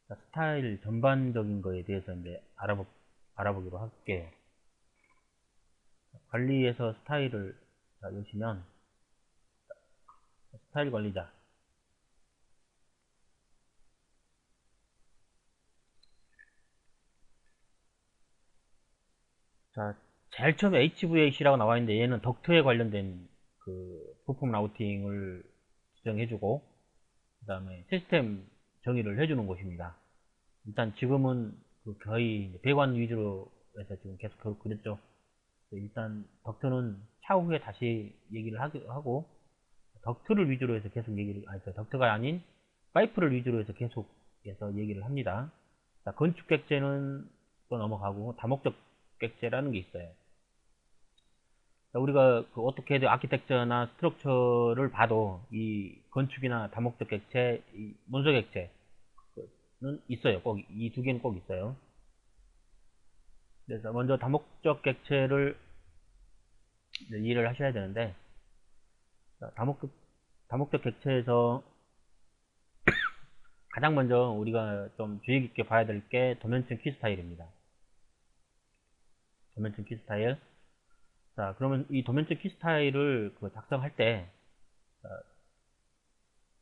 스타일 전반적인 거에 대해서 이제 알아보기로 할게요. 관리에서 스타일을 여시면 스타일 관리자. 자, 제일 처음에 HVAC라고 나와 있는데 얘는 덕트에 관련된 그 부품 라우팅을 지정해주고 그 다음에 시스템 정의를 해주는 곳입니다. 일단 지금은 그 거의 배관 위주로 해서 지금 계속 그랬죠. 일단 덕트는 차후에 다시 얘기를 하고 덕트를 위주로 해서 계속 덕트가 아닌 파이프를 위주로 해서 계속 해서 얘기를 합니다. 자, 건축 객재는 또 넘어가고 다목적 객재라는 게 있어요. 자, 우리가 그 오토캐드 아키텍처나 스트럭처를 봐도 이 건축이나 다목적 객체, 이 문서 객체는 있어요. 꼭 이 두 개는 꼭 있어요. 그래서 먼저 다목적 객체를 이해를 하셔야 되는데, 자, 다목적 객체에서 가장 먼저 우리가 좀 주의 깊게 봐야 될 게 도면층 키 스타일입니다. 도면층 키 스타일. 자, 그러면 이 도면층 키 스타일을 작성할 때,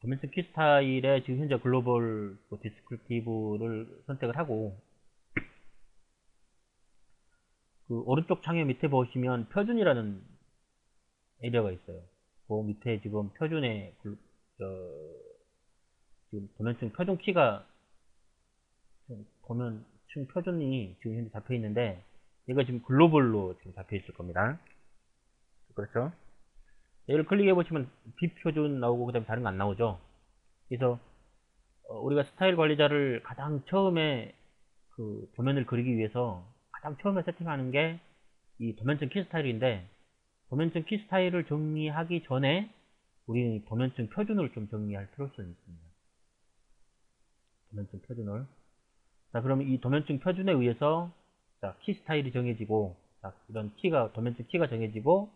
도면층 키 스타일에 지금 현재 글로벌 디스크립티브를 선택을 하고, 그 오른쪽 창의 밑에 보시면 표준이라는 에리어가 있어요. 그 밑에 지금 표준의 지금 도면층 표준 키가 도면층 표준이 지금 현재 잡혀 있는데 얘가 지금 글로벌로 지금 잡혀 있을 겁니다. 그렇죠? 얘를 클릭해 보시면 비표준 나오고 그다음에 다른 거 안 나오죠. 그래서 우리가 스타일 관리자를 가장 처음에 그 도면을 그리기 위해서 가장 처음에 세팅하는 게 이 도면층 키 스타일인데 도면층 키 스타일을 정리하기 전에 우리는 도면층 표준을 좀 정리할 필요성이 있습니다. 도면층 표준을. 자, 그러면 이 도면층 표준에 의해서 자, 키 스타일이 정해지고 자, 이런 키가 도면층 키가 정해지고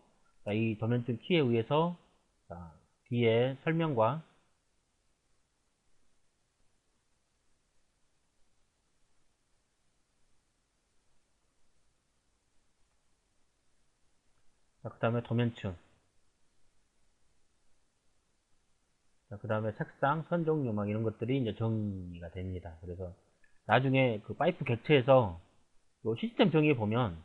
자, 이 도면층 키에 의해서 자, 뒤에 설명과 그 다음에 도면층 그 다음에 색상, 선 종류 막 이런 것들이 이제 정리가 됩니다. 그래서 나중에 그 파이프 객체에서 시스템 정의에 보면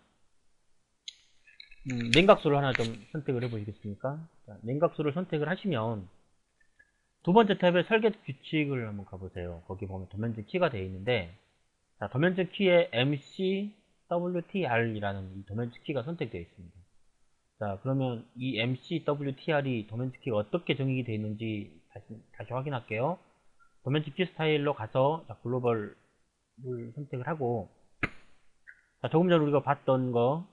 냉각수를 하나 좀 선택을 해 보시겠습니까? 자, 냉각수를 선택을 하시면 두 번째 탭에 설계 규칙을 한번 가보세요. 거기 보면 도면층 키가 되어 있는데 자, 도면층 키에 MCWTR이라는 이 도면층 키가 선택되어 있습니다. 자, 그러면 이 MCWTR이 도면층 키가 어떻게 정의가 되어 있는지 다시 확인할게요. 도면층 키 스타일로 가서 자, 글로벌을 선택을 하고 자, 조금 전에 우리가 봤던 거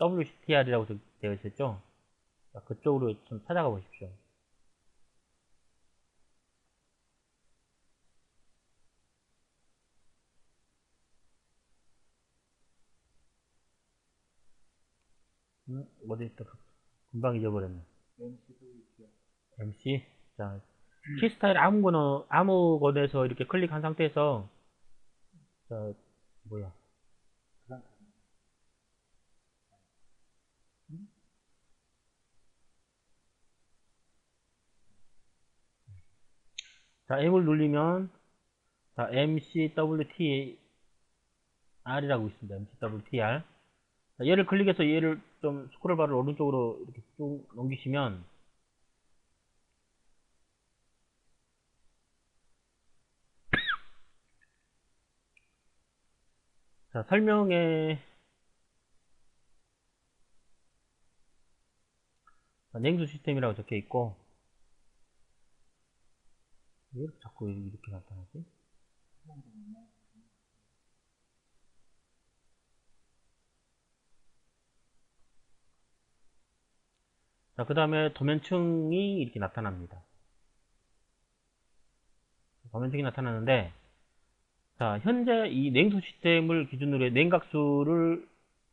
WCTR이라고 되어 있었죠? 자, 그쪽으로 좀 찾아가 보십시오. 어디 있다. 금방 잊어버렸네. MC. 자, 키 스타일 아무 곳에서 이렇게 클릭한 상태에서, 자, 뭐야. 자, M을 누르면, 자, MCWTR이라고 있습니다. MCWTR. 자, 얘를 클릭해서 얘를 좀 스크롤바를 오른쪽으로 이렇게 쭉 넘기시면, 자, 설명에, 자, 냉수 시스템이라고 적혀 있고, 왜 자꾸 이렇게 나타나지? 자, 그 다음에 도면층이 이렇게 나타납니다. 도면층이 나타나는데, 자, 현재 이 냉수 시스템을 기준으로 해 냉각수를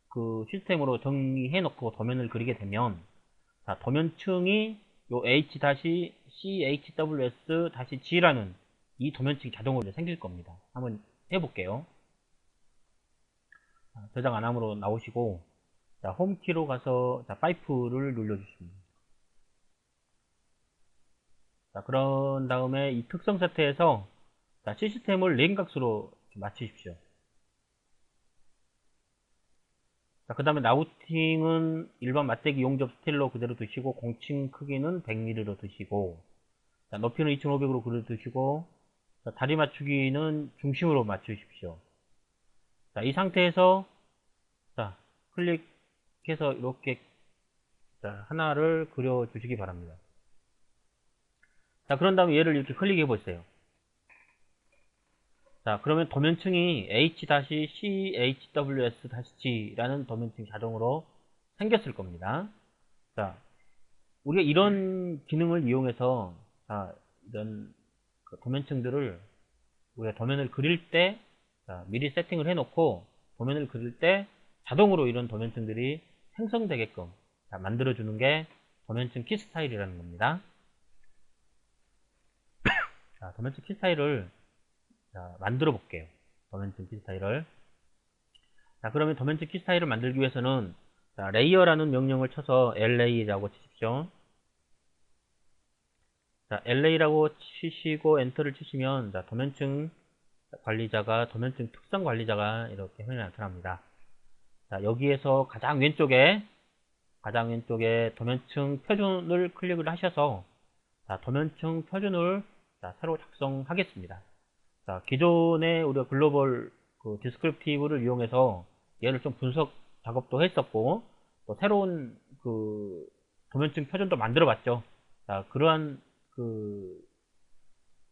그 시스템으로 정의해 놓고 도면을 그리게 되면, 자, 도면층이 요 H-CHWS-G라는 이 도면층이 자동으로 생길 겁니다. 한번 해볼게요. 저장 안함으로 나오시고, 자, 홈키로 가서, 자, 파이프를 눌러주십니다. 자, 그런 다음에 이 특성 세트에서, 자, 시스템을 랭각수로 맞추십시오. 자, 그 다음에 라우팅은 일반 맞대기 용접 스틸로 그대로 두시고, 공칭 크기는 100mm로 두시고, 자, 높이는 2500으로 그대로 두시고, 자, 다리 맞추기는 중심으로 맞추십시오. 자, 이 상태에서, 자, 클릭해서 이렇게, 자, 하나를 그려주시기 바랍니다. 자, 그런 다음에 얘를 이렇게 클릭해 보세요. 자, 그러면 도면층이 H-CHWS-G라는 도면층이 자동으로 생겼을 겁니다. 자, 우리가 이런 기능을 이용해서, 자, 이런 도면층들을 우리가 도면을 그릴 때, 자, 미리 세팅을 해놓고 도면을 그릴 때 자동으로 이런 도면층들이 생성되게끔, 자, 만들어주는 게 도면층 키 스타일이라는 겁니다. 자, 도면층 키 스타일을, 자, 만들어 볼게요. 도면층 키 스타일을. 자, 그러면 도면층 키 스타일을 만들기 위해서는, 자, 레이어라는 명령을 쳐서 LA라고 치십시오. 자, LA라고 치시고 엔터를 치시면, 자, 도면층 관리자가, 도면층 특성 관리자가 이렇게 화면에 나타납니다. 자, 여기에서 가장 왼쪽에 도면층 표준을 클릭을 하셔서, 자, 도면층 표준을, 자, 새로 작성하겠습니다. 자, 기존에 우리가 글로벌 그 디스크립티브를 이용해서 얘를 좀 분석 작업도 했었고, 또 새로운 그 도면층 표준도 만들어 봤죠. 자, 그러한 그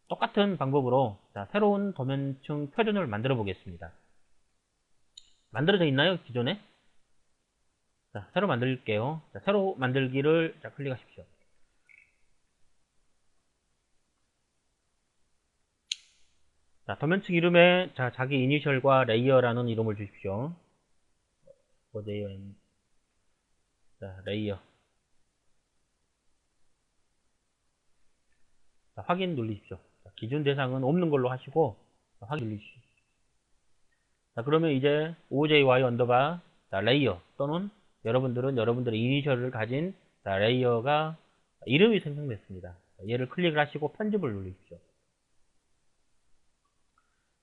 똑같은 방법으로, 자, 새로운 도면층 표준을 만들어 보겠습니다. 만들어져 있나요? 기존에? 자, 새로 만들게요. 자, 새로 만들기를, 자, 클릭하십시오. 자, 도면층 이름에, 자, 자기 이니셜과 레이어라는 이름을 주십시오. 레이어, 자, 레이어. 자, 확인 누르십시오. 자, 기준 대상은 없는 걸로 하시고, 자, 확인 누르십시오. 자, 그러면 이제 OJY 언더바, 자, 레이어 또는 여러분들은 여러분들의 이니셜을 가진, 자, 레이어가 이름이 생성됐습니다. 자, 얘를 클릭을 하시고 편집을 누르십시오.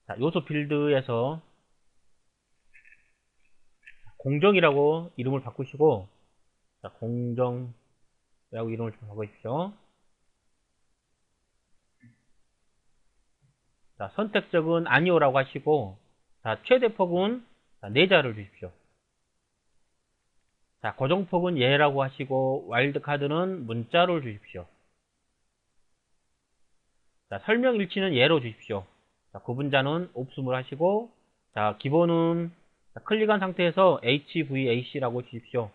자, 요소 필드에서 공정이라고 이름을 바꾸시고, 자, 공정이라고 이름을 좀 바꾸십시오. 자, 선택적은 아니오라고 하시고, 자, 최대 폭은 4자를 주십시오. 자, 고정폭은 예라고 하시고, 와일드카드는 문자로 주십시오. 자, 설명 일치는 예로 주십시오. 자, 구분자는 옵스물 하시고, 자, 기본은, 자, 클릭한 상태에서 HVAC라고 주십시오.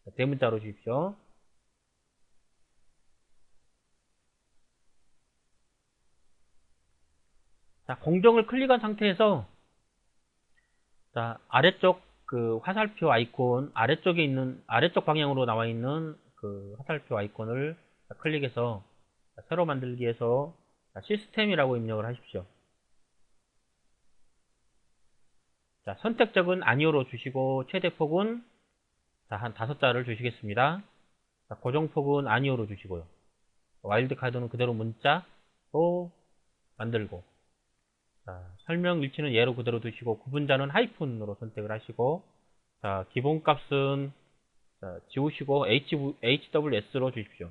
자, 대문자로 주십시오. 자, 공정을 클릭한 상태에서, 자, 아래쪽 그 화살표 아이콘, 아래쪽에 있는, 아래쪽 방향으로 나와 있는 그 화살표 아이콘을 클릭해서, 자, 새로 만들기에서, 자, 시스템이라고 입력을 하십시오. 자, 선택적은 아니오로 주시고, 최대폭은, 자, 한 5자를 주시겠습니다. 자, 고정폭은 아니오로 주시고요. 와일드카드는 그대로 문자로 만들고, 자, 설명 일치는 예로 그대로 두시고, 구분자는 하이픈으로 선택을 하시고, 자, 기본값은, 자, 지우시고 HWS로 주십시오.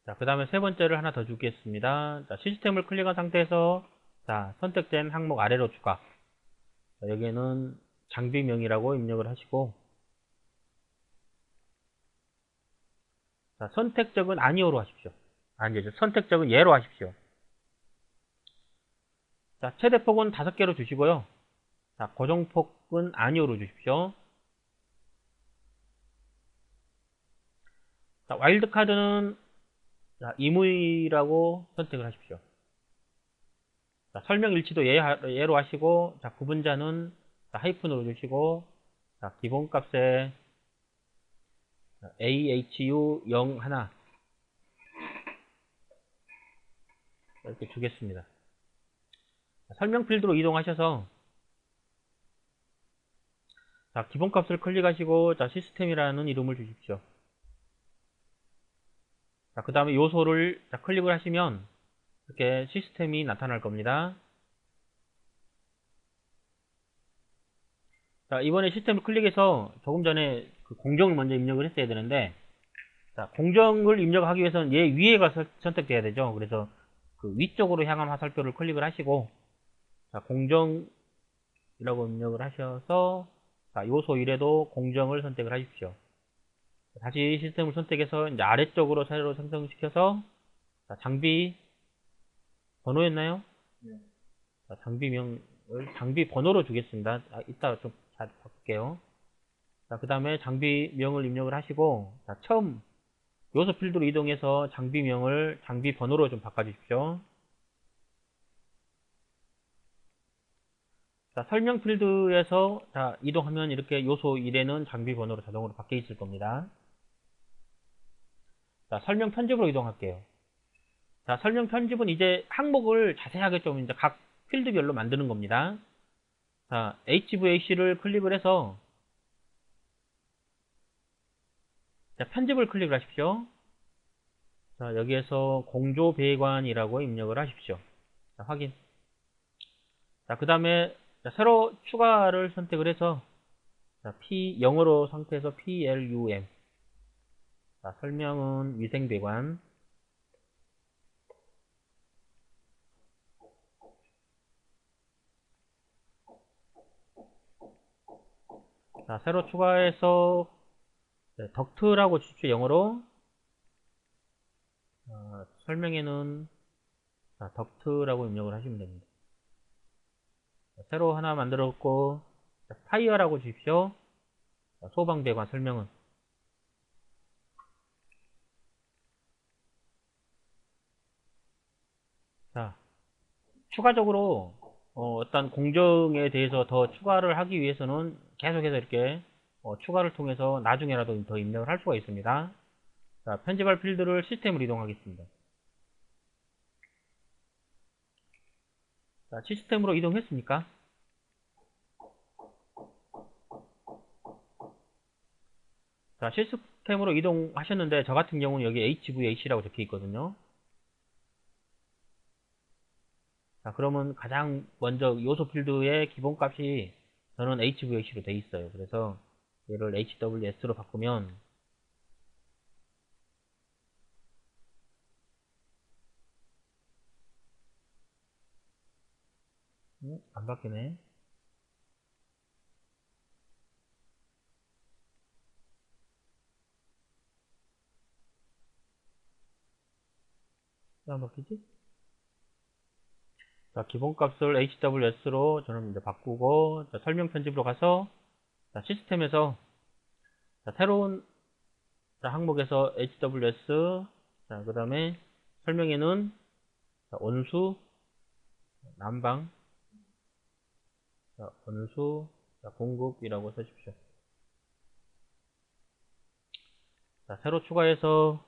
자, 그 다음에 세 번째를 하나 더 주겠습니다. 자, 시스템을 클릭한 상태에서, 자, 선택된 항목 아래로 추가. 자, 여기에는 장비명이라고 입력을 하시고, 자, 선택적은 아니오로 하십시오. 아니죠. 선택적은 예로 하십시오. 자, 최대폭은 5개로 주시고요. 자, 고정폭은 아니오로 주십시오. 자, 와일드카드는, 자, 이무이라고 선택을 하십시오. 자, 설명 일치도 예로 하시고, 자, 구분자는, 자, 하이픈으로 주시고, 자, 기본값에 AHU01 이렇게 주겠습니다. 설명 필드로 이동하셔서 자, 기본값을 클릭하시고 자, 시스템이라는 이름을 주십시오. 자, 그 다음에 요소를 자, 클릭을 하시면 이렇게 시스템이 나타날 겁니다. 자, 이번에 시스템을 클릭해서 조금 전에 그 공정을 먼저 입력을 했어야 되는데 자, 공정을 입력하기 위해서는 얘 위에가 선택돼야 되죠. 그래서 그 위쪽으로 향한 화살표를 클릭을 하시고 자, 공정이라고 입력을 하셔서 자, 요소 1에도 공정을 선택을 하십시오. 다시 시스템을 선택해서 이제 아래쪽으로 새로 생성시켜서 자, 장비 번호였나요? 네. 자, 장비명을 장비 번호로 주겠습니다. 이따가 좀 잘 바꿀게요. 자, 그 다음에 장비명을 입력을 하시고 자, 처음 요소 필드로 이동해서 장비명을 장비 번호로 좀 바꿔주십시오. 자, 설명 필드에서 자, 이동하면 이렇게 요소 1에는 장비 번호로 자동으로 바뀌어 있을 겁니다. 자, 설명 편집으로 이동할게요. 자, 설명 편집은 이제 항목을 자세하게 좀 이제 각 필드별로 만드는 겁니다. 자, HVAC를 클릭을 해서 자, 편집을 클릭을 하십시오. 자, 여기에서 공조 배관이라고 입력을 하십시오. 자, 확인. 자, 그 다음에 새로 추가를 선택을 해서 자, 영어로 상태에서 PLUM. 자, 설명은 위생배관. 자, 새로 추가해서 덕트라고 주십시오. 영어로. 설명에는 자, 덕트라고 입력을 하시면 됩니다. 자, 새로 하나 만들었고 자, 파이어라고 주십시오. 자, 소방배관 설명은 자, 추가적으로 어떤 공정에 대해서 더 추가를 하기 위해서는 계속해서 이렇게 추가를 통해서 나중에라도 더 입력을 할 수가 있습니다. 자, 편집할 필드를 시스템으로 이동하겠습니다. 자, 시스템으로 이동했습니까? 자, 시스템으로 이동하셨는데 저 같은 경우는 여기 HVAC라고 적혀 있거든요. 자, 그러면 가장 먼저 요소 필드의 기본값이 저는 HVAC로 돼 있어요. 그래서 얘를 HWS로 바꾸면 안 바뀌네. 왜 안 바뀌지? 자, 기본값을 HWS로 저는 이제 바꾸고 자, 설명 편집으로 가서 자, 시스템에서 자, 새로운 자, 항목에서 HWS 자, 그 다음에 설명에는 자, 온수 난방 자, 온수 자, 공급이라고 써주십시오. 자, 새로 추가해서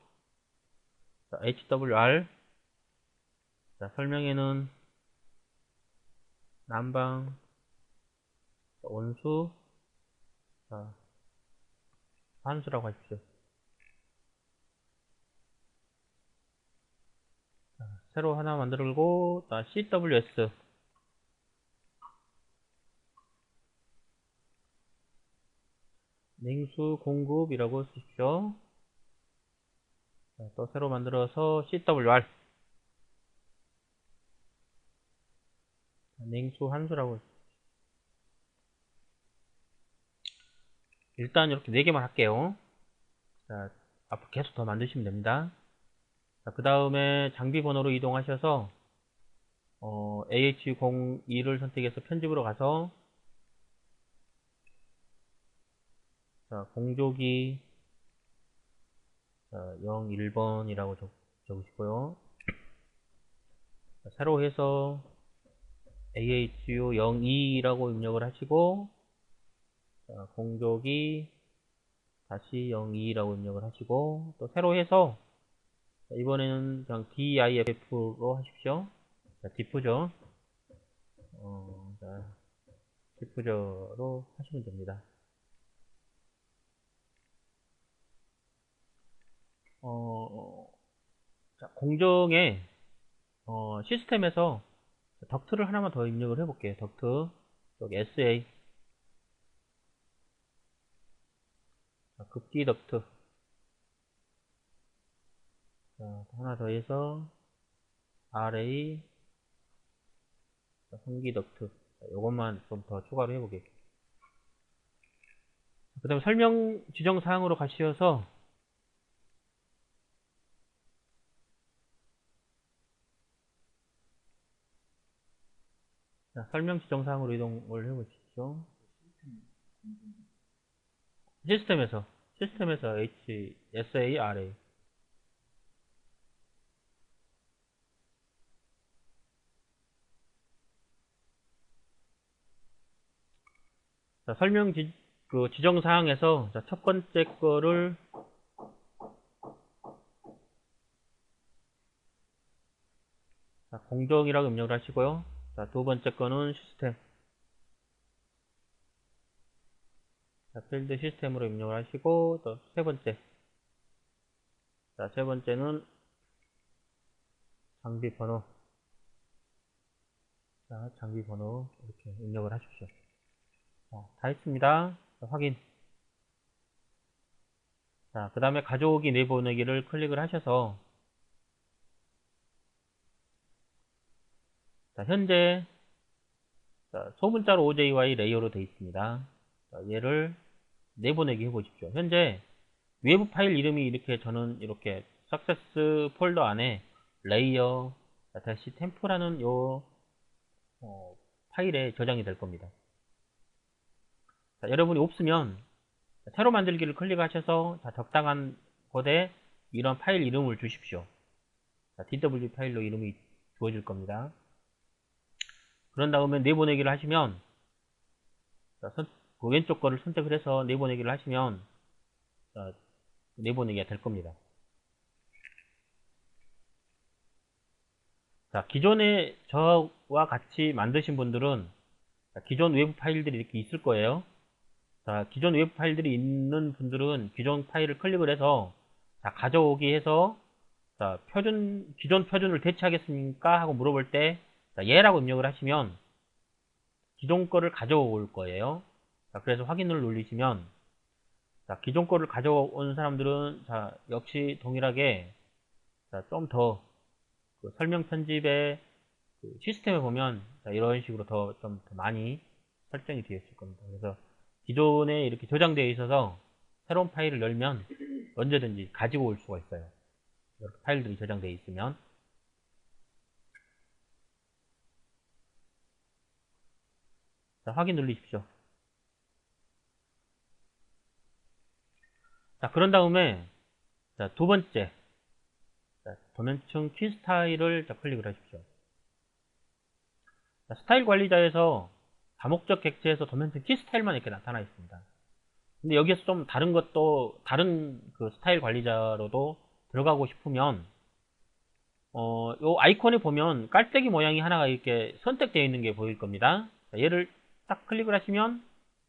자, HWR 자, 설명에는 난방 자, 온수 자, 환수라고 하십시오. 자, 새로 하나 만들고 자, CWS 냉수 공급이라고 쓰십시오. 자, 또 새로 만들어서 CWR 냉수 환수라고 일단 이렇게 4개만 할게요. 자, 앞으로 계속 더 만드시면 됩니다. 자, 그 다음에 장비 번호로 이동하셔서 AH02를 선택해서 편집으로 가서 자, 공조기 자, 01번이라고 적으시고요. 자, 새로 해서 AHU02라고 입력을 하시고 자, 공조기 다시 02라고 입력을 하시고, 또 새로 해서, 이번에는 그냥 DIFF로 하십시오. 자, 디퓨저. 자, 디퓨저로 하시면 됩니다. 자, 공정에, 시스템에서 덕트를 하나만 더 입력을 해볼게요. 덕트. 여기 SA. 자, 급기 덕트. 자, 하나 더 해서, RA. 자, 환기 덕트. 요것만 좀 더 추가로 해보겠습니다. 그 다음에 설명 지정 사항으로 가셔서, 자, 설명 지정 사항으로 이동을 해보시죠. 시스템에서 SARA. 자, 설명 지정 사항에서, 자, 첫 번째 거를, 자, 공정이라고 입력을 하시고요. 자, 두 번째 거는 시스템. 자, 필드 시스템으로 입력을 하시고, 또 세 번째. 자, 세 번째는 장비 번호. 자, 장비 번호 이렇게 입력을 하십시오. 자, 다 했습니다. 자, 확인. 자, 그 다음에 가져오기 내보내기를 클릭을 하셔서, 자, 현재, 자, 소문자로 OJY 레이어로 되어 있습니다. 자, 얘를 내보내기 해보십시오. 현재 외부 파일 이름이 이렇게 저는 이렇게 석세스 폴더 안에 레이어 다시 템프라는 요 파일에 저장이 될 겁니다. 자, 여러분이 없으면 새로 만들기를 클릭하셔서, 자, 적당한 곳에 이런 파일 이름을 주십시오. 자, DW 파일로 이름이 주어질 겁니다. 그런 다음에 내보내기를 하시면, 자, 그 왼쪽 거를 선택을 해서 내보내기를 하시면, 자, 내보내기가 될 겁니다. 자, 기존에 저와 같이 만드신 분들은, 자, 기존 외부 파일들이 이렇게 있을 거예요. 자, 기존 외부 파일들이 있는 분들은 기존 파일을 클릭을 해서, 자, 가져오기 해서, 자, 기존 표준을 대체하겠습니까? 하고 물어볼 때, 자, 얘라고 입력을 하시면 기존 거를 가져올 거예요. 자, 그래서 확인을 누르시면, 자, 기존 거를 가져온 사람들은, 자, 역시 동일하게, 자, 좀 더 설명 편집의 시스템에 보면, 자, 이런 식으로 좀 더 많이 설정이 되어 있을 겁니다. 그래서 기존에 이렇게 저장되어 있어서 새로운 파일을 열면 언제든지 가지고 올 수가 있어요. 이렇게 파일들이 저장되어 있으면. 자, 확인 누르십시오. 자, 그런 다음에, 자, 두 번째, 자, 도면층 키 스타일을 자, 클릭을 하십시오. 자, 스타일 관리자에서 다목적 객체에서 도면층 키 스타일만 이렇게 나타나 있습니다. 근데 여기에서 좀 다른 그 스타일 관리자로도 들어가고 싶으면, 요 아이콘에 보면 깔때기 모양이 하나가 이렇게 선택되어 있는 게 보일 겁니다. 자, 얘를 딱 클릭을 하시면,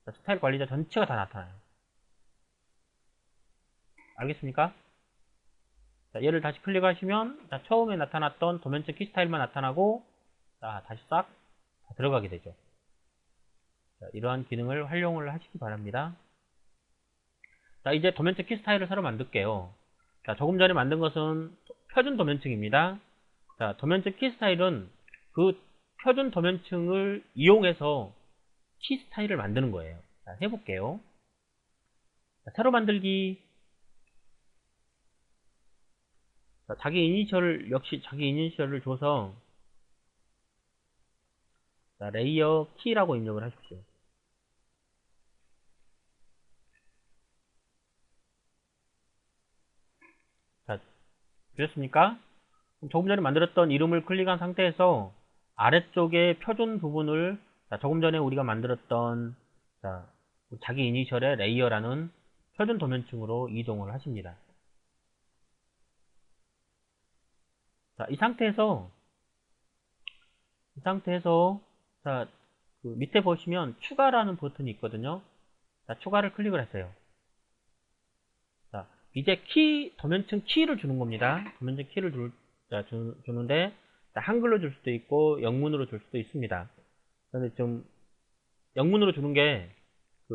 자, 스타일 관리자 전체가 다 나타나요. 알겠습니까? 자, 얘를 다시 클릭하시면, 자, 처음에 나타났던 도면층 키 스타일만 나타나고, 자, 다시 싹 들어가게 되죠. 자, 이러한 기능을 활용을 하시기 바랍니다. 자, 이제 도면층 키 스타일을 새로 만들게요. 자, 조금 전에 만든 것은 표준 도면층입니다. 자, 도면층 키 스타일은 그 표준 도면층을 이용해서 키 스타일을 만드는 거예요. 자, 해볼게요. 자, 새로 만들기. 자, 역시 자기 이니셜을 줘서, 자, 레이어 키라고 입력을 하십시오. 자, 주셨습니까? 조금 전에 만들었던 이름을 클릭한 상태에서 아래쪽에 표준 부분을, 자, 조금 전에 우리가 만들었던, 자, 자기 이니셜의 레이어라는 표준 도면층으로 이동을 하십니다. 자, 이 상태에서 자, 그 밑에 보시면 추가라는 버튼이 있거든요. 자, 추가를 클릭을 하세요. 자, 이제 도면층 키를 주는 겁니다. 도면층 키를 주는데, 자, 한글로 줄 수도 있고, 영문으로 줄 수도 있습니다. 근데 좀, 영문으로 주는 게,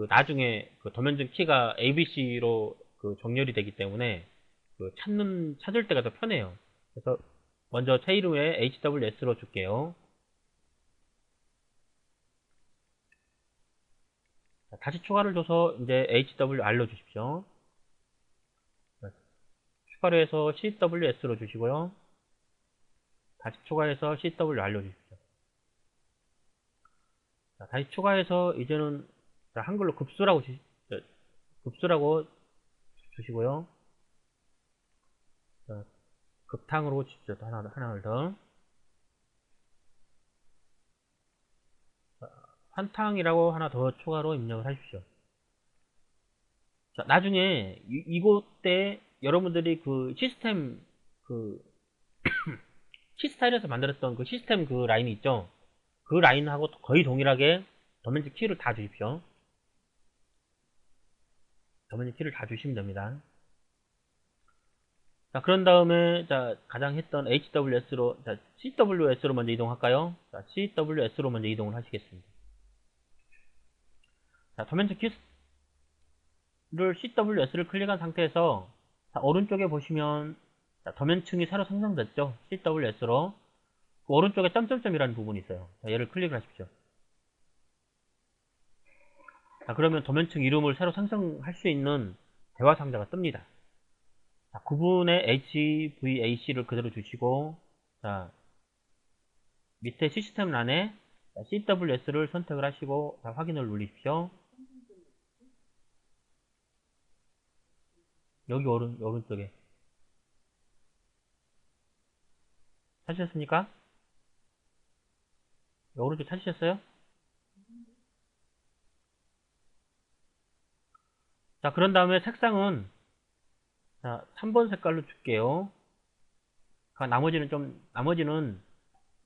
나중에 도면층 키가 ABC로 정렬이 되기 때문에, 찾을 때가 더 편해요. 그래서, 먼저 제 이름에 HWS로 줄게요. 자, 다시 추가를 줘서, 이제 HWR로 주십시오. 추가로 해서 CWS로 주시고요. 다시 추가해서 CWR로 주십시오. 자, 다시 추가해서 이제는 한글로 급수라고 주시고요. 자, 급탕으로 주십시오. 하나를 더. 자, 환탕이라고 하나 더 추가로 입력을 하십시오. 자, 나중에 이곳에 여러분들이 키스타일에서 만들었던 시스템 라인이 있죠. 그 라인하고 거의 동일하게 도면지 키를 다 주십시오. 도면지 키를 다 주시면 됩니다. 자, 그런 다음에, 자, 가장 했던 HWS로, 자, CWS로 먼저 이동할까요? 자, CWS로 먼저 이동을 하시겠습니다. 자, 도면지 키를 CWS를 클릭한 상태에서, 자, 오른쪽에 보시면, 자, 도면층이 새로 생성됐죠? CWS로. 그 오른쪽에 점점점이라는 부분이 있어요. 자, 얘를 클릭을 하십시오. 자, 그러면 도면층 이름을 새로 생성할 수 있는 대화 상자가 뜹니다. 자, 구분의 HVAC를 그대로 주시고, 자, 밑에 시스템란에 CWS를 선택을 하시고, 자, 확인을 누르십시오. 여기 오른쪽에. 찾으셨습니까? 오른쪽 찾으셨어요? 자, 그런 다음에 색상은, 자, 3번 색깔로 줄게요. 나머지는,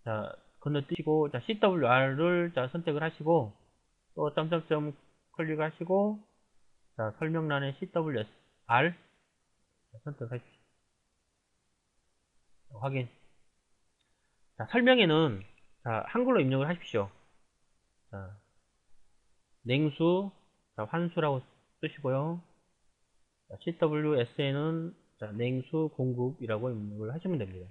자, 건너뛰시고, 자, CWR을 자, 선택을 하시고, 또 점점점 클릭하시고, 자, 설명란에 CWR 선택하십시오. 확인. 자, 설명에는, 자, 한글로 입력을 하십시오. 자, 냉수, 자, 환수라고 쓰시고요. 자, CWS에는, 자, 냉수 공급이라고 입력을 하시면 됩니다.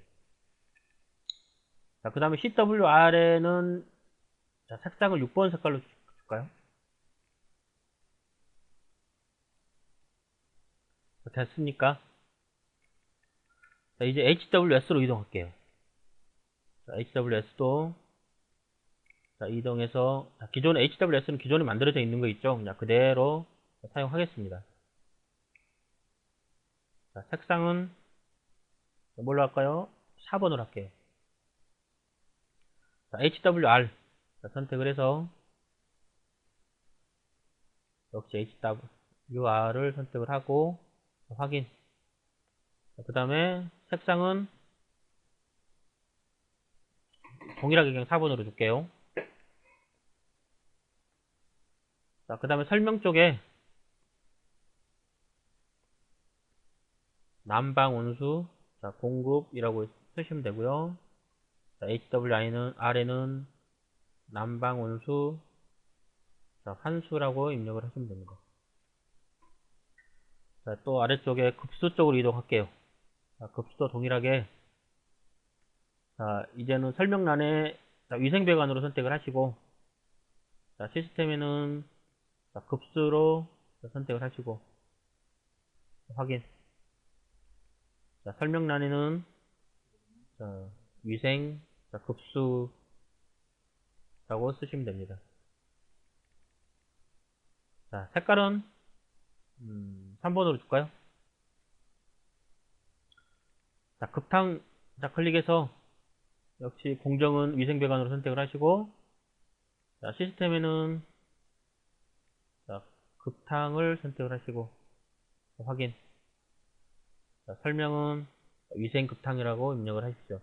자, 그 다음에 CWR에는, 자, 색상을 6번 색깔로 줄까요? 자, 됐습니까? 자, 이제 HWS로 이동할게요. 자, HWS도, 자, 이동해서, 자, 기존 HWS는 기존에 만들어져 있는 거 있죠? 그냥 그대로 사용하겠습니다. 자, 색상은, 뭘로 할까요? 4번으로 할게요. 자, HWR. 자, 선택을 해서, 역시 HWR을 선택을 하고, 자, 확인. 그 다음에 색상은 동일하게 그냥 4번으로 줄게요. 자, 그 다음에 설명 쪽에 난방온수, 자, 공급이라고 쓰시면 되고요. 자, HWR에는 난방온수, 자, 환수라고 입력을 하시면 됩니다. 자, 또 아래쪽에 급수 쪽으로 이동할게요. 자, 급수도 동일하게, 자, 이제는 설명란에, 자, 위생배관으로 선택을 하시고, 자, 시스템에는, 자, 급수로 선택을 하시고, 확인. 자, 설명란에는, 자, 위생, 자, 급수라고 쓰시면 됩니다. 자, 색깔은 3번으로 줄까요? 자, 급탕, 자, 클릭해서 역시 공정은 위생배관으로 선택을 하시고, 자, 시스템에는, 자, 급탕을 선택을 하시고, 확인. 자, 설명은 위생급탕이라고 입력을 하십시오.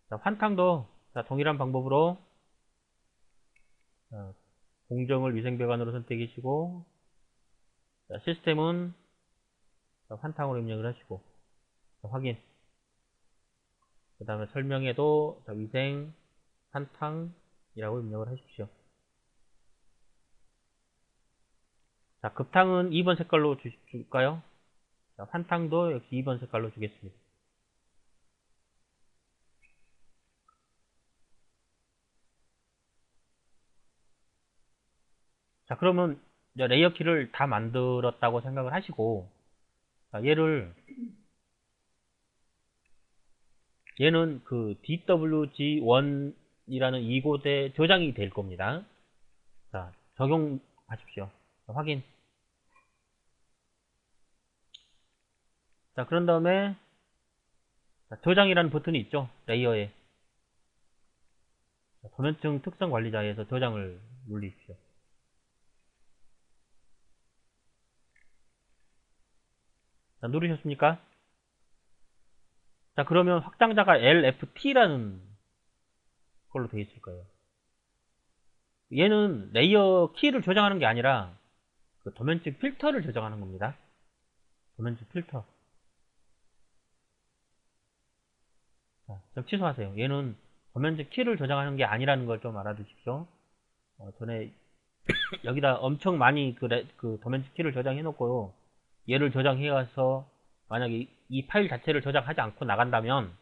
자, 환탕도 자, 동일한 방법으로 자, 공정을 위생배관으로 선택하시고, 자, 시스템은 자, 환탕으로 입력을 하시고, 자, 확인. 그 다음에 설명에도 자, 위생 환탕이라고 입력을 하십시오. 자, 급탕은 2번 색깔로 줄까요? 자, 환탕도 역시 2번 색깔로 주겠습니다. 자, 그러면 이제 레이어 키를 다 만들었다고 생각을 하시고, 자, 얘는 그 DWG1이라는 이곳에 저장이 될 겁니다. 자, 적용하십시오. 자, 확인. 자, 그런 다음에 자, 저장이라는 버튼이 있죠. 레이어에. 자, 도면층 특성 관리자에서 저장을 눌리십시오. 자, 누르셨습니까? 자, 그러면 확장자가 LFT라는 걸로 되어 있을 거예요. 얘는 레이어 키를 저장하는 게 아니라 그 도면층 필터를 저장하는 겁니다. 도면층 필터. 자, 좀 취소하세요. 얘는 도면층 키를 저장하는 게 아니라는 걸 좀 알아두십시오. 전에 여기다 엄청 많이 그 도면층 키를 저장해 놓고요. 얘를 저장해 가서 만약에 이 파일 자체를 저장하지 않고 나간다면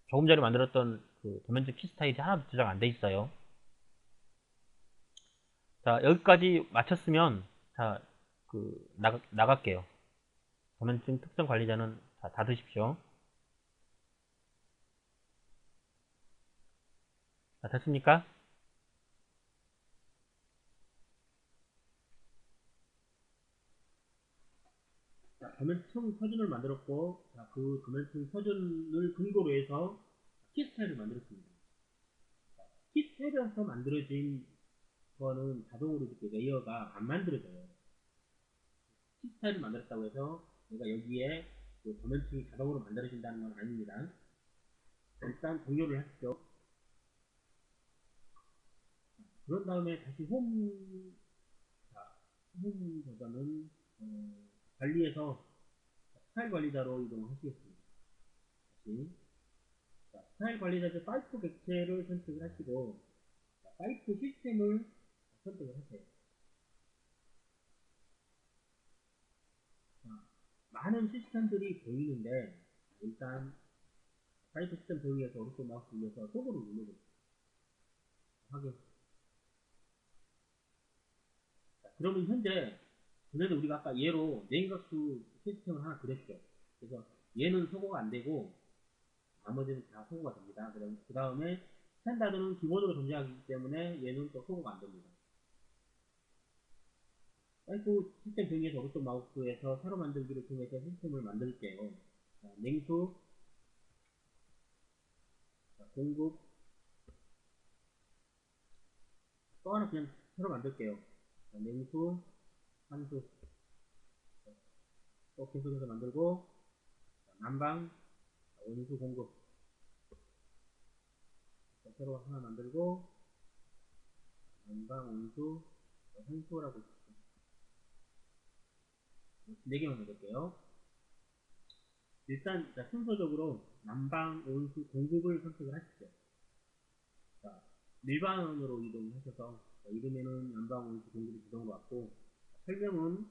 조금 전에 만들었던 그 도면층 키 스타일이 하나도 저장 안 돼 있어요. 자, 여기까지 마쳤으면 자, 나갈게요. 도면층 특성 관리자는 다 닫으십시오. 자, 됐습니까? 자, 도면층 표준을 만들었고, 자, 그 도면층 표준을 근거로 해서 키 스타일을 만들었습니다. 키 스타일에서 만들어진 거는 자동으로 이렇게 레이어가 안 만들어져요. 키 스타일을 만들었다고 해서 내가 여기에 그 도면층이 자동으로 만들어진다는 건 아닙니다. 일단 종료를 하십시오. 그런 다음에 다시 홈 버전은 관리해서 스타일 관리자로 이동하시겠습니다. 다시 자, 스타일 관리자에서 파이프 객체를 선택을 하시고 자, 파이프 시스템을 선택을 하세요. 자, 많은 시스템들이 보이는데 일단 파이프 시스템 보이에서 오른쪽 마우스 눌러서 속으로 눌러보세요. 확인. 자, 그러면 현재 전에는 우리가 아까 얘로 네임각수 시스템을 하나 그렸죠. 그래서 얘는 소거가 안 되고 나머지는 다 소거가 됩니다. 그럼 그 다음에 스탠다드는 기본으로 존재하기 때문에 얘는 또 소거가 안 됩니다. 파이프 시스템 정의에서 오른쪽 마우스에서 새로 만들기를 통해서 시스템을 만들게요. 자, 냉수, 자, 공급, 또 하나 그냥 새로 만들게요. 자, 냉수, 산수, 또 계속해서 만들고, 자, 난방, 자, 온수 공급, 자, 새로 하나 만들고, 난방, 온수, 산수라고 있습니다. 4개만 만들게요. 일단 자, 순서적으로 난방, 온수, 공급을 선택을 하십시오. 자, 일반으로 이동하셔서 자, 이름에는 난방, 온수, 공급이自動으로 왔고 설명은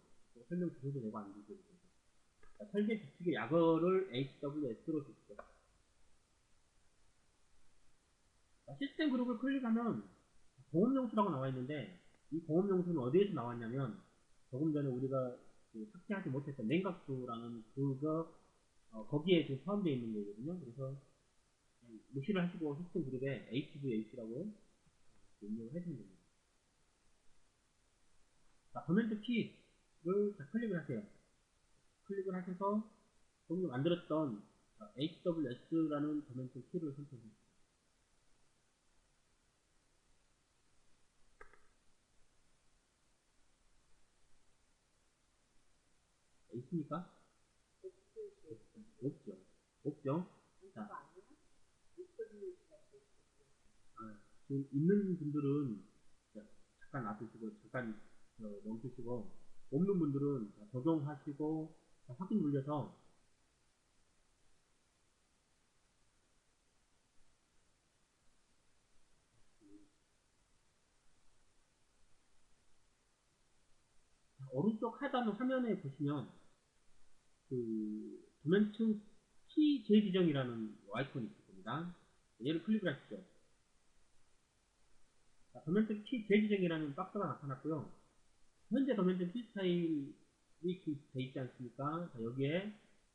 설명 주소도 내고 안 주셔도 되고 자, 설계 규칙의 약어를 HWS로 주십시오. 자, 시스템 그룹을 클릭하면 공업용수라고 나와 있는데 이 공업용수는 어디에서 나왔냐면 조금 전에 우리가 삭제하지 못했던 냉각수라는 그거 거기에 지금 포함되어 있는 거거든요. 그래서 무시를 하시고 시스템 그룹에 HVAC라고 입력을 해주면 됩니다. 자, 도면트 키를 클릭을 하세요. 클릭을 하셔서 조금 만들었던 HWS라는 도면트 키를 선택해주세요. 있습니까? 없죠. 없죠. 자, 지금 있는 분들은 자, 잠깐 놔두시고, 잠깐 멈추시고, 없는 분들은 자, 적용하시고, 자, 확인 눌려서, 자, 오른쪽 하단 화면에 보시면, 그, 도면층 키 재지정이라는 아이콘이 있을 겁니다. 얘를 클릭을 하시죠. 자, 도면층 키 재지정이라는 박스가 나타났고요. 현재 도면층 키 스타일이 돼 있지 않습니까? 자, 여기에,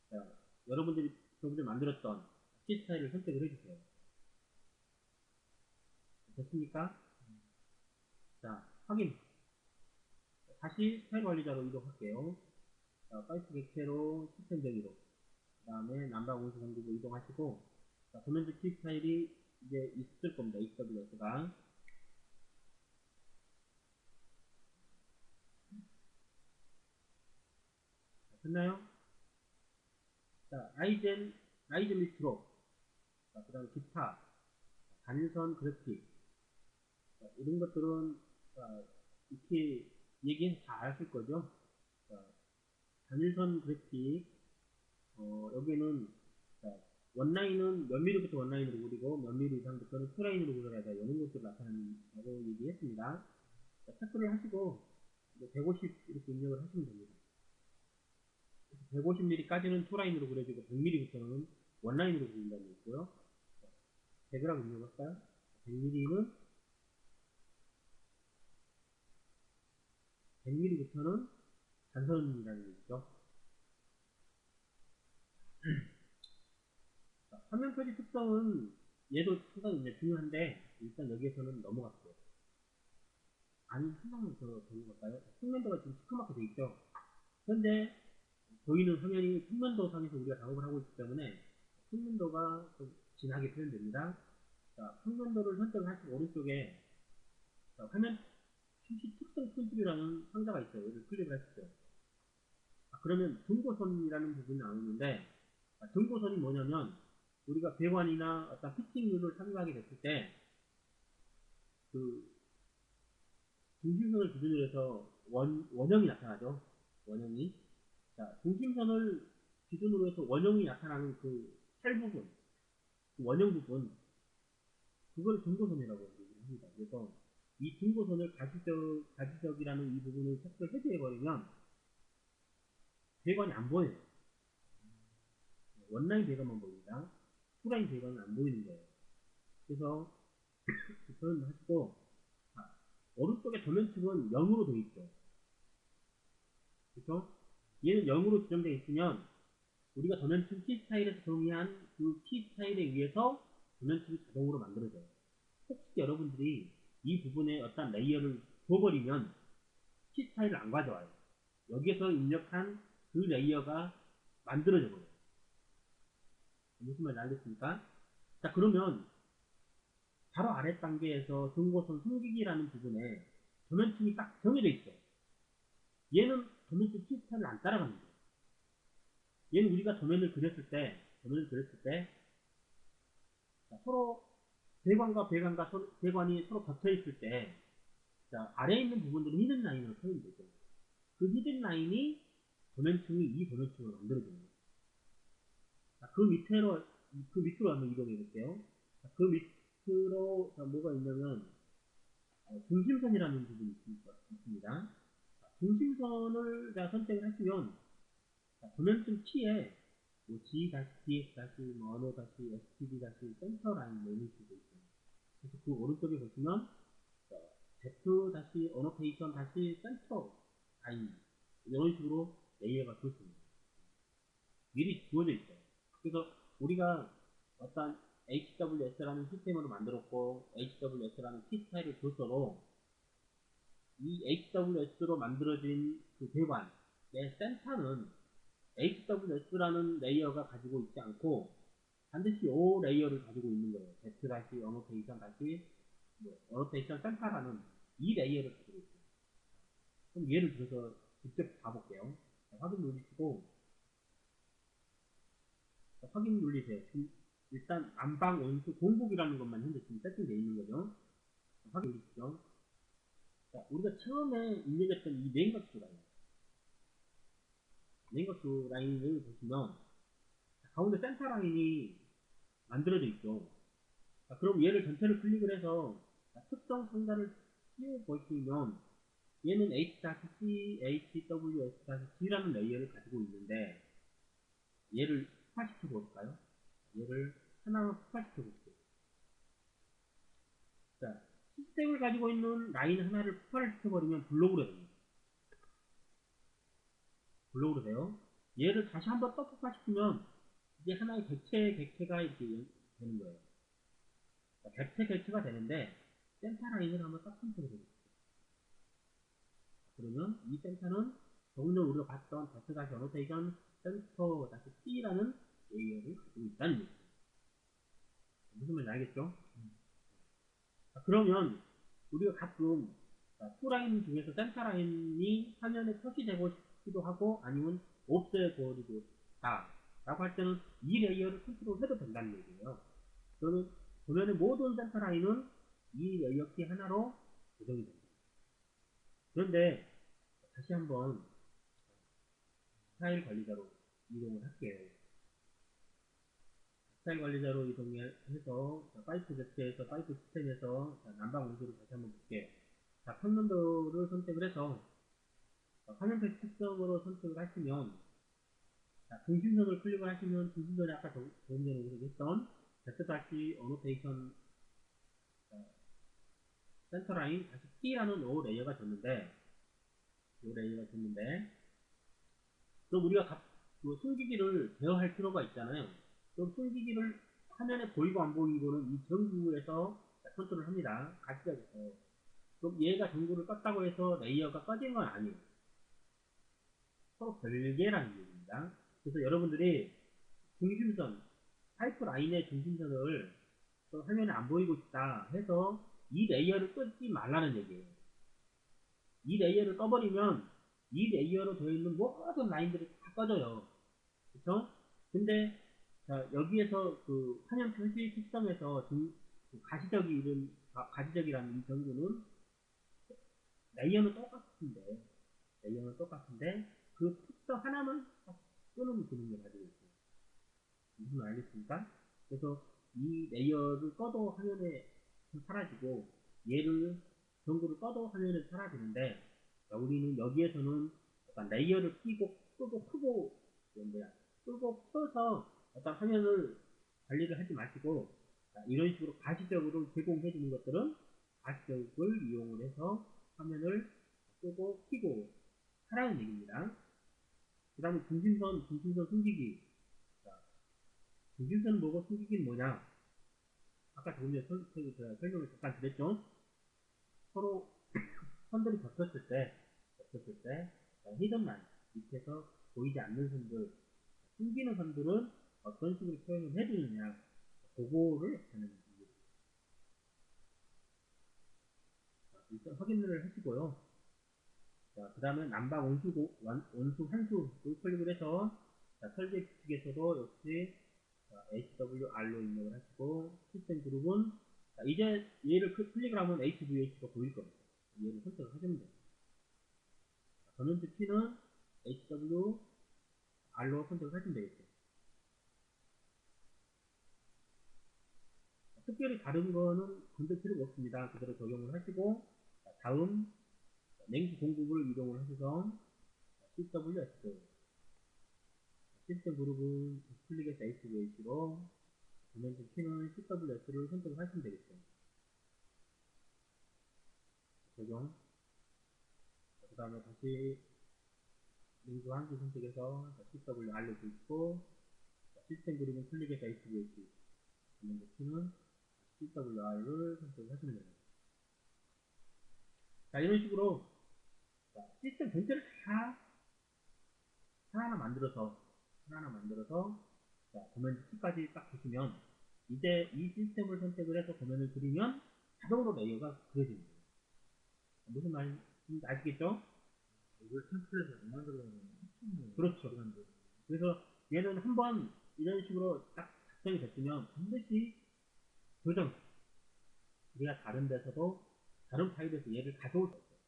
자, 여러분들이 저번에 만들었던 키 스타일을 선택을 해주세요. 됐습니까? 자, 확인. 다시 스타일 관리자로 이동할게요. 자, 사이트 객체로 시스템 정의로. 그 다음에 남방 운수 공급으로 이동하시고, 자, 도면적 키 스타일이 이제 있을 겁니다. HWS가. 됐나요? 자, 아이젠 리스트로. 자, 그 다음에 기타, 단선 그래픽. 자, 이런 것들은, 자, 이렇게 얘기해서 잘 아실 거죠? 자, 단일선 그래픽, 여기는, 자, 원라인은 몇 미리부터 원라인으로 그리고 몇 미리 이상부터는 투라인으로 그려야 돼. 이런 것들을 나타낸다고 얘기했습니다. 자, 체크를 하시고, 150 이렇게 입력을 하시면 됩니다. 150mm까지는 투라인으로 그려지고 100mm부터는 원라인으로 그린다는 얘기고요. 100이라고 입력할까요? 100mm는 100mm부터는 단선이라는 얘기죠. 자, 화면 표지 특성은 얘도 상당히 중요한데 일단 여기에서는 넘어갈게요. 아니, 한 장만 더 넘어갈까요? 측면도가 지금 시커멓게 돼 있죠. 현재 보이는 화면이 평면도 상에서 우리가 작업을 하고 있기 때문에 평면도가 좀 진하게 표현됩니다. 자, 평면도를 선택을 하시고 오른쪽에 자, 화면 표시 특성 폰트라는 상자가 있어요. 여기를 클릭을 하시죠. 그러면 등고선이라는 부분이 나오는데 등고선이 뭐냐면 우리가 배관이나 어떤 피팅률을 삽입하게 됐을 때 그 중심선을 기준으로 해서 원형이 나타나죠. 원형이. 자, 중심선을 기준으로 해서 원형이 나타나는 그 셀 부분, 그 원형 부분, 그걸 등고선이라고 얘기를 합니다. 그래서 이 등고선을 가시적이라는 이 부분을 체크를 해제해버리면 배관이 안 보여요. 원라인 배관만 보입니다. 투라인 배관은 안 보이는 거예요. 그래서 그런 거 하시고 오른쪽에 도면층은 0으로 되어 있죠. 그렇죠? 얘는 0으로 지정되어 있으면 우리가 도면층 키 스타일에서 정의한 그 키 스타일에 의해서 도면층이 자동으로 만들어져요. 혹시 여러분들이 이 부분에 어떤 레이어를 줘버리면 키 스타일을 안 가져와요. 여기에서 입력한 그 레이어가 만들어져 버려요. 무슨 말인지 알겠습니까? 자, 그러면 바로 아래 단계에서 등고선 숨기기라는 부분에 도면층이 딱 정해져 있어. 얘는 도면층 키 스타일을 안 따라갑니다. 얘는 우리가 도면을 그렸을 때 자, 서로 배관이 서로 겹쳐 있을 때 자, 아래에 있는 부분들은 히든 라인으로 표현이 되죠. 그 히든 라인이 이 도면층을 만들어줍니다. 자, 그 밑으로 한번 이동해 볼게요. 자, 그 밑으로 자, 뭐가 있냐면 중심선이라는 부분이 있습니다. 자, 중심선을 선택을 하시면 자, 도면층 키에 뭐 G-DS- 뭐 언어 STD 센터 라인 뭐 이런 식으로 있어요. 그래서 그 오른쪽에 보시면 Z 어노테이션 센터 라인 이런 식으로 레이어가 좋습니다. 미리 주어져 있어요. 그래서 우리가 어떤 HWS라는 시스템으로 만들었고 HWS라는 키 스타일을 줬어도 이 HWS로 만들어진 그 배관의 센터는 HWS라는 레이어가 가지고 있지 않고 반드시 이 레이어를 가지고 있는 거예요. 어노테이션 센터라는 이 레이어를 가지고 있어요. 그럼 예를 들어서 직접 봐볼게요. 확인 누르시고, 확인 눌리세요. 지금 일단 안방 원수 공복이라는 것만 현재 지금 세팅되어 있는 거죠. 확인 누르시죠. 자, 우리가 처음에 입력했던 이 네임버스 라인. 네임버스 라인을 보시면, 가운데 센터 라인이 만들어져 있죠. 자, 그럼 얘를 전체를 클릭을 해서 특정 상자를 띄워 보시면 얘는 H-C, HWS-G라는 레이어를 가지고 있는데 얘를 폭파시켜 볼까요? 얘를 하나만 폭파시켜 볼게요. 자, 시스템을 가지고 있는 라인 하나를 폭파를 시켜버리면 블록으로 됩니다. 블록으로 돼요. 얘를 다시 한번 또 폭파시키면 이게 하나의 객체가 이렇게 되는 거예요. 객체가 되는데 센터 라인을 한번 딱 선택해 보겠습니다. 그러면 이 센터는 조금 전 우리가 봤던 데스-어노테이션 센터-T라는 레이어를 가지고 있다는 얘기입니다. 무슨 말인지 알겠죠? 자, 그러면 우리가 가끔 투라인 중에서 센터 라인이 화면에 표시되고 싶기도 하고 아니면 없애버리고 싶다 라고 할 때는 이 레이어를 컨트롤 해도 된다는 얘기예요. 그러면 보면은 모든 센터 라인은 이 레이어 키 하나로 조정이 됩니다. 그런데 다시 한번 스타일 관리자로 이동을 할게요. 스타일 관리자로 이동해서 파이프 제트에서 파이프 시스템에서 난방 온도를 다시 한번 볼게요. 자, 평면도를 선택을 해서 화면 배치 특성으로 선택을 하시면 중심선을 클릭을 하시면 중심선이 아까 조금 전에 우리가 했던 데스-어노테이션 센터라인 다시 T라는 요 레이어가 줬는데 그럼 우리가 그 숨기기를 제어할 필요가 있잖아요. 그럼 숨기기를 화면에 보이고 안 보이고는 이 전구에서 컨트롤 합니다. 가시적에서. 그럼 얘가 전구를 껐다고 해서 레이어가 꺼진 건 아니에요. 서로 별개라는 얘기입니다. 그래서 여러분들이 중심선, 파이프라인의 중심선을 화면에 안 보이고 싶다 해서 이 레이어를 끄지 말라는 얘기예요. 이 레이어를 꺼버리면 이 레이어로 되어 있는 모든 라인들이 다 꺼져요. 그쵸? 근데 여기에서 그 화면 표시 시스템에서 가시적이라는 이 전구는 레이어는 똑같은데 그 특성 하나만 끄는 기능을 가지고 있어요. 무슨 말 알겠습니까? 그래서 이 레이어를 꺼도 화면에 사라지고 얘를 전구를 꺼도 화면에 사라지는데 우리는 여기에서는 약간 레이어를 끄고 켜서 어떤 화면을 관리를 하지 마시고 이런 식으로 가시적으로 제공해 주는 것들은 가시적을 이용을 해서 화면을 끄고 켜고 하라는 얘기입니다. 그 다음에 중심선 숨기기. 중심선은 뭐고 숨기기는 뭐냐? 아까 조금 전에 설명을 잠깐 드렸죠? 서로 선들이 겹쳤을 때 히든만 밑에서 보이지 않는 선들, 숨기는 선들은 어떤 식으로 표현을 해주느냐, 그거를 하는 겁니다. 일단 확인을 하시고요. 그 다음에 난방 원수 환수를 클릭을 해서 설계 규칙에서도 역시 HWR로 입력을 하시고 시스템 그룹은 이제 얘를 클릭을 하면 HVAC가 보일 겁니다. 얘를 선택을 하시면 됩니다. 전원주 P는 HWR로 선택을 하시면 되겠죠. 특별히 다른 거는 건들 필요가 없습니다. 그대로 적용을 하시고 다음 냉수 공급을 이동을 하셔서 CWS 시스템 그룹은 클릭해서 HVAC로 전원주 P는 CWS를 선택을 하시면 되겠죠. 적용. 그 다음에 다시 냉수 한수 선택해서 CWR로 보시고 시스템 그룹은 클릭해서 HVAC 전원주 P는 CWR을 선택하시면 됩니다. 자, 이런 식으로 시스템 전체를 다 하나하나 만들어서 도면 T까지 딱 주시면 이제 이 시스템을 선택을 해서 도면을 그리면 자동으로 레이어가 그려집니다. 무슨 말인지 아시겠죠? 이걸 템플릿을 안 만들어놓으면 그렇죠. 그래서 얘는 한번 이런 식으로 딱 작성이 됐으면 반드시 교정, 우리가 다른 데서도 다른 파일에서 얘를 가져올 수 있어요.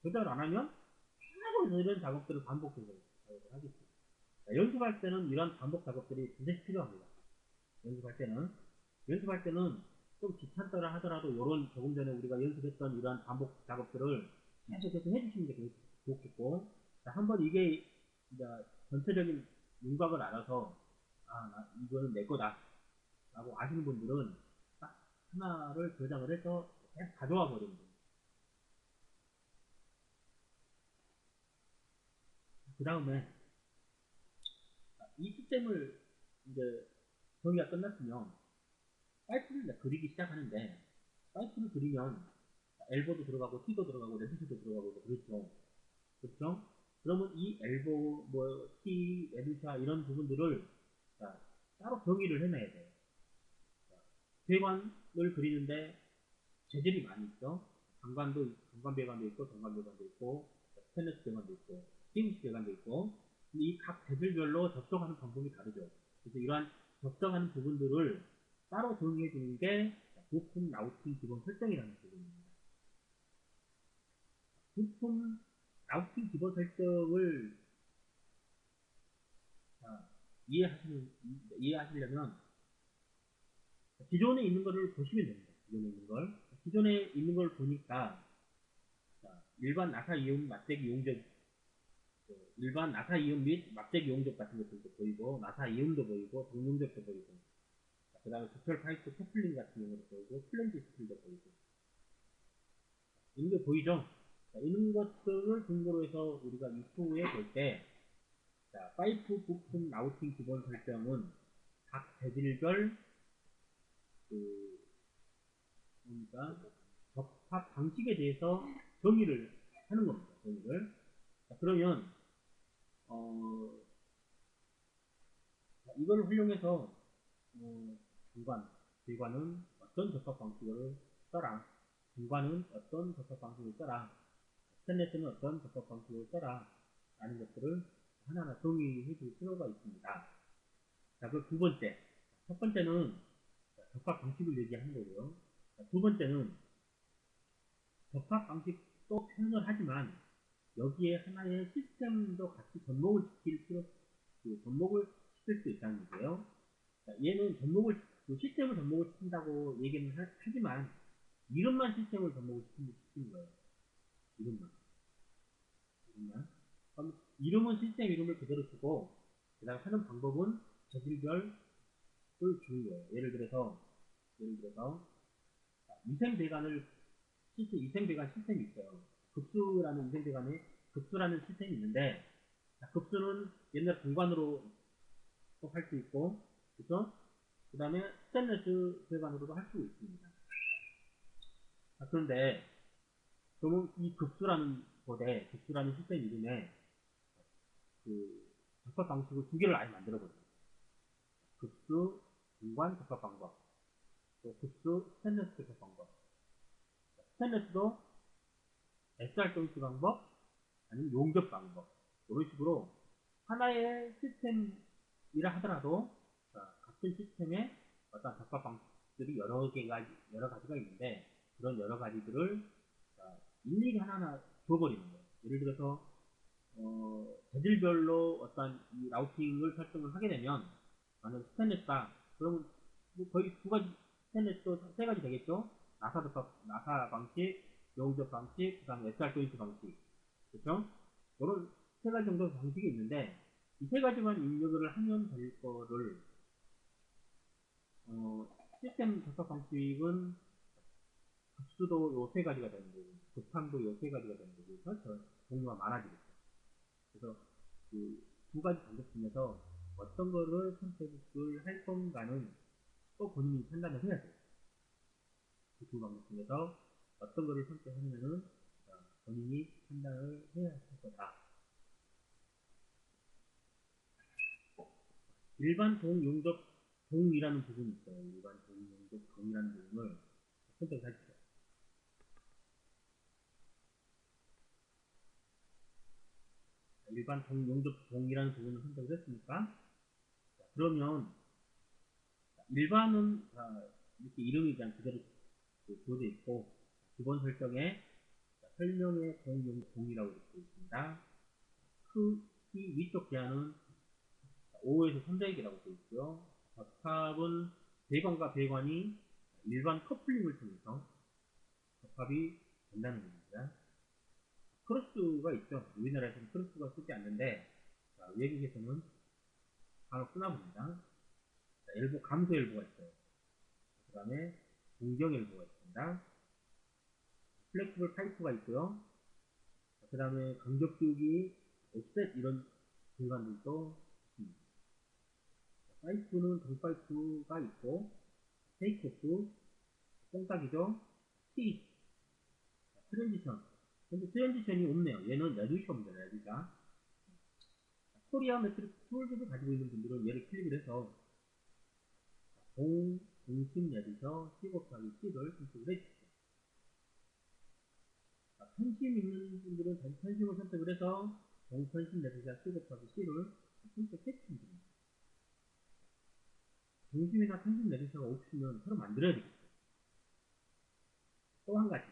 조작을 안 하면 계속 이런 작업들을 반복해서 작업을 하겠죠. 연습할 때는 이런 반복 작업들이 반드시 필요합니다. 연습할 때는 좀 귀찮더라 하더라도 이런 조금 전에 우리가 연습했던 이러한 반복 작업들을 계속해서 해주시는 게 좋겠고, 한번 이게 이제 전체적인 윤곽을 알아서 이거는 내 거다 라고 아시는 분들은 딱 하나를 저장을 해서 계속 가져와 버리는 거예요. 그 다음에 이 시스템을 이제 정의가 끝났으면 파이프를 이제 그리기 시작하는데, 파이프를 그리면 엘보도 들어가고 T도 들어가고 레드샷도 들어가고 그렇죠. 그렇죠? 그러면 이 엘보, 뭐 T, 레드샷 이런 부분들을 따로 정의를 해놔야 돼요. 배관을 그리는데 재질이 많이 있어. 강관 배관도 있고, 정관 배관도 있고, 스테인리스 배관도 있고, PVC 배관도 있고, 이 각 재질별로 접촉하는 방법이 다르죠. 그래서 이러한 접촉하는 부분들을 따로 정의해 주는 게 부품 라우팅 기본 설정이라는 부분입니다. 부품 라우팅 기본 설정을 이해하시려면 기존에 있는 거를 보시면 됩니다. 기존에 있는 걸 보니까 일반 나사 이용 막대기 용접, 일반 나사 이용 및 막대기 용접 같은 것들도 보이고, 나사 이용도 보이고, 동용접도 보이고, 그 다음에 조철 파이프 커플링 같은 경우도 보이고, 플랜지 스틸도 보이고, 이런 게 보이죠? 이런 것들을 근거로 해서 우리가 유튜브에 볼 때, 파이프 부품 라우팅 기본 설정은 각 재질별 그러니까 접합 방식에 대해서 정의를 하는 겁니다. 그러면 이걸 활용해서 배관은 어떤 접합 방식을 써라, 중관은 어떤 접합 방식을 써라, 스테인리스는 어떤 접합 방식을 써라 라는 것들을 하나하나 정의해 줄 필요가 있습니다. 자, 그 두 번째, 첫 번째는 접합 방식을 얘기하는 거고요. 두 번째는 접합 방식도 표현을 하지만 여기에 하나의 시스템도 같이 접목을 시킬 수 있다는 거예요. 얘는 시스템을 접목을 시킨다고 얘기는 하지만 이름만 시스템을 접목을 시키는 거예요. 그럼 이름은 시스템 이름을 그대로 쓰고, 그 다음 하는 방법은 재질별을 주는 거예요. 예를 들어서 위생배관 시스템이 있어요. 급수라는 시스템이 있는데, 급수는 옛날 공관으로 할 수 있고, 그죠? 그 다음에 스테인리스 배관으로도 할 수 있습니다. 그런데 그러면 이 급수라는 시스템 이름에 접합 방식을 두 개를 아예 만들어버려요. 급수 공관 접합 방법, 또 급수 스테인리스 접합 방법. 스테인리스도 SR 조인트 방법, 아니면 용접 방법, 이런 식으로 하나의 시스템이라 하더라도 같은 시스템에 어떤 접합 방식들이 여러 가지가 있는데, 그런 여러 가지들을 일일이 하나하나 줘버리는 거예요. 예를 들어서 재질별로 어떤 이 라우팅을 설정을 하게 되면, 나는 스테인리스다. 그러면 뭐 거의 스테인리스도 세 가지 되겠죠? 나사 방식, 용접 방식, 그 다음에 SR 조인트 방식. 그렇죠? 이런 세 가지 정도 방식이 있는데, 이 세 가지만 입력을 하면 될 거를, 시스템 접합 방식은 급수도 요 세 가지가 되는 거고, 급함도 요 세 가지가 되는 거고, 그래서 종류가 많아지겠죠. 그래서 그 두 가지 방법 중에서 어떤 거를 선택을 할 건가는 또 본인이 판단을 해야 돼요. 그 두 방법 중에서 어떤 거를 선택하면은 본인이 판단을 해야 할 거다. 일반 동이라는 부분이 있어요. 일반 동이라는 부분을 선택을 해주세요. 일반 용접 동이라는 부분을 선택을 했으니까, 자, 그러면 일반은 이렇게 이름이 그냥 그대로 주어져 있고, 기본 설정에 설명의 공이라고 이렇게 있습니다. 크기 위쪽 제한은 5에서 300이라고 되어 있고요. 접합은 배관과 배관이 일반 커플링을 통해서 접합이 된다는 겁니다. 크로스가 있죠. 우리나라에서는 크로스가 쓰지 않는데, 자, 외국에서는 간혹 쓰나 봅니다. 자, 엘보, 감소 엘보가 있어요. 그 다음에 공정 엘보가 있습니다. 플렉시블 파이프가 있고요. 그 다음에 간격 띄우기, 옵셋 이런 공간들도 있습니다. 파이프는 동파이프가 있고, 테이크오프, 뽕딱이죠. T, 트랜지션. 근데 트랜지션이 없네요. 얘는 레드셔입니다. 레드가. 코리아 매트릭 툴즈를 가지고 있는 분들은 얘를 클릭을 해서 공식 레드셔 C 곱하기 C를 선택을 해주십시오. 편심 있는 분들은 다시 편심을 선택을 해서 공편심 레드셔 C 곱하기 C를 선택해주시면 됩니다. 중심이나 편심 레드셔가 없으면 새로 만들어야 되겠죠. 또 한 가지.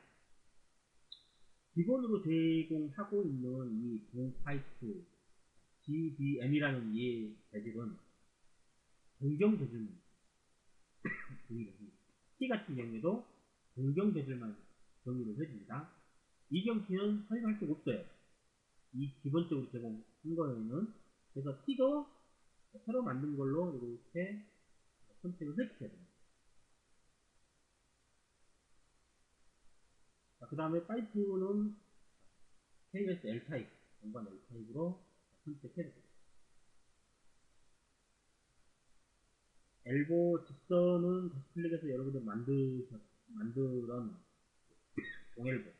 기본으로 제공하고 있는 이 동파이프 GBM이라는 이 재질은 동경 재질입니다. T 같은 경우에도 동경 재질만 정의를 해줍니다. 이 경티는 사용할 수가 없어요. 이 기본적으로 제공한 거에는. 그래서 T도 새로 만든 걸로 이렇게 선택을 해주셔야 됩니다. 그 다음에 파이프는 KS L타입, 전반 L타입으로 선택해주세요. 엘보 직선은 다시 클릭해서 여러분들 만드는 동엘보.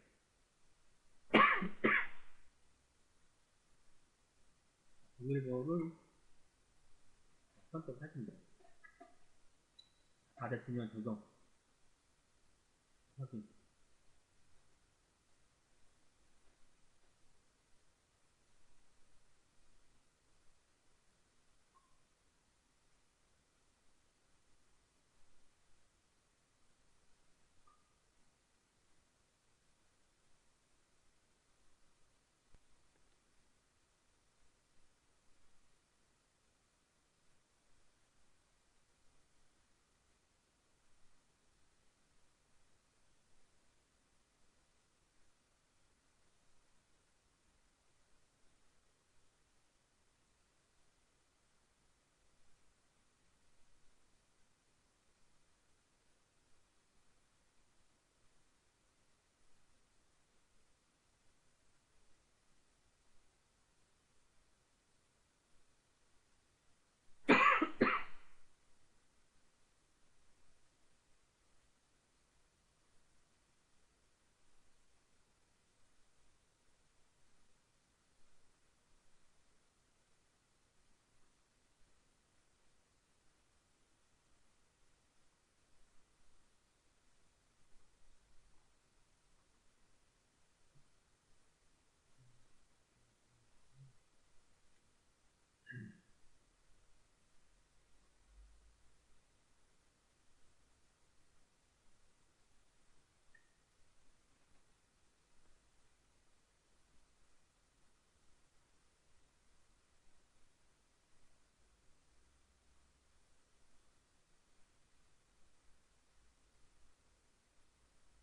동일보를 선택을 하시면 됩니다. 다 됐으면 적용 확인.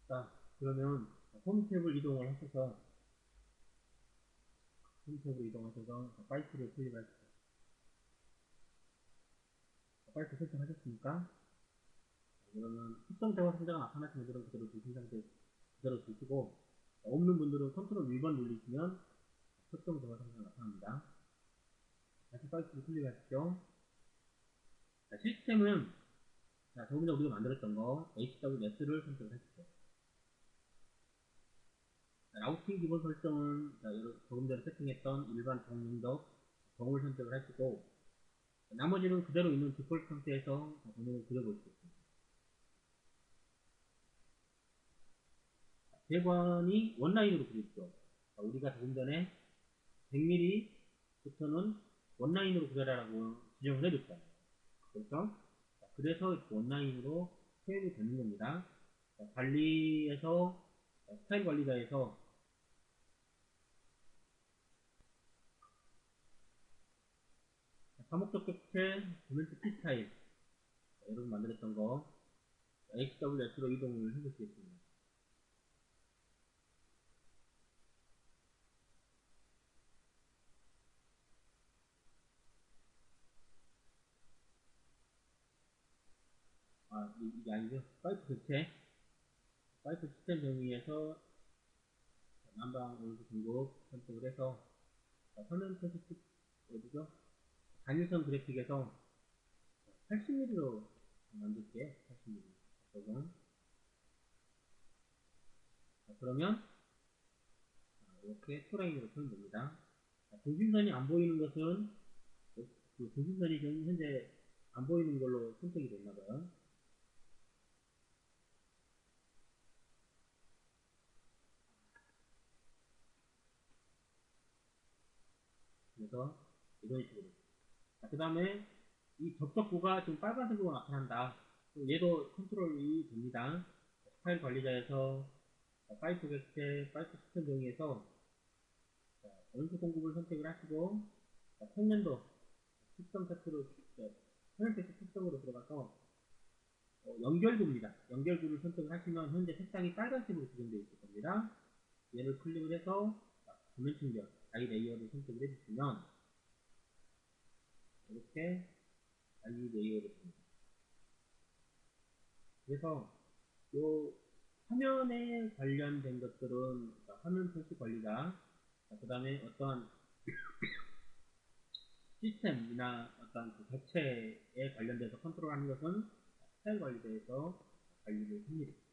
자, 그러면 홈 탭을 이동을 하셔서 파이프를 클릭하시죠. 파이프 설정하셨습니까? 그러면 특정 대화 상자가 나타나시면 그대로 두신 상태 그대로 두시고, 없는 분들은 컨트롤 V번 눌리시면 특정 대화 상자가 나타납니다. 다시 파이프를 클릭하시죠. 자, 시스템은 조금 전에 우리가 만들었던 거 HWS를 선택하시죠. 라우팅 기본 설정은 조금 전에 세팅했던 일반 동용적 정을 선택을 하시고, 나머지는 그대로 있는 디폴트 상태에서 번호를 그려볼 수 있습니다. 배관이 원라인으로 그려있죠. 우리가 조금 전에 100mm 부터는 원라인으로 구별하라고 지정을 해줬어요. 그렇죠? 자, 그래서 원라인으로 표현이 되는 겁니다. 자, 관리에서 스타일 관리자에서 다목적 객체 도면트 T 스타일 여러분 만들었던 거 HWS로 이동을 해보시겠습니다. 이게 아니죠. 파이프 객체 파이프 시스템 정의에서 난방 온도 등급 선택을 해서 화면 테스트 어디죠? 단일성 그래픽에서 80mm로 만들게요. 80mm. 적용. 그러면 이렇게 투라인으로 표현됩니다. 중심선이 안 보이는 것은 그 중심선이 지금 현재 안 보이는 걸로 선택이 됐나봐요. 그래서 이런 식으로. 그 다음에 이 접속구가 지금 빨간색으로 나타난다. 얘도 컨트롤이 됩니다. 스타일 관리자에서 파이프 객체, 파이프 시스템 정의에서 원수 공급을 선택을 하시고 평면도 특성 세트로 평면세트 특성으로 들어가서 연결구입니다. 연결구를 선택을 하시면 현재 색상이 빨간색으로 지정되어 있을 겁니다. 얘를 클릭을 해서 도면 충전, 아이 레이어를 선택을 해주시면 이렇게 아이 레이어를 줍니다. 그래서 요 화면에 관련된 것들은 화면 표시 관리자, 그 다음에 어떠한 시스템이나 어떤 그 객체에 관련돼서 컨트롤하는 것은 스타일 관리자에서 관리를 합니다.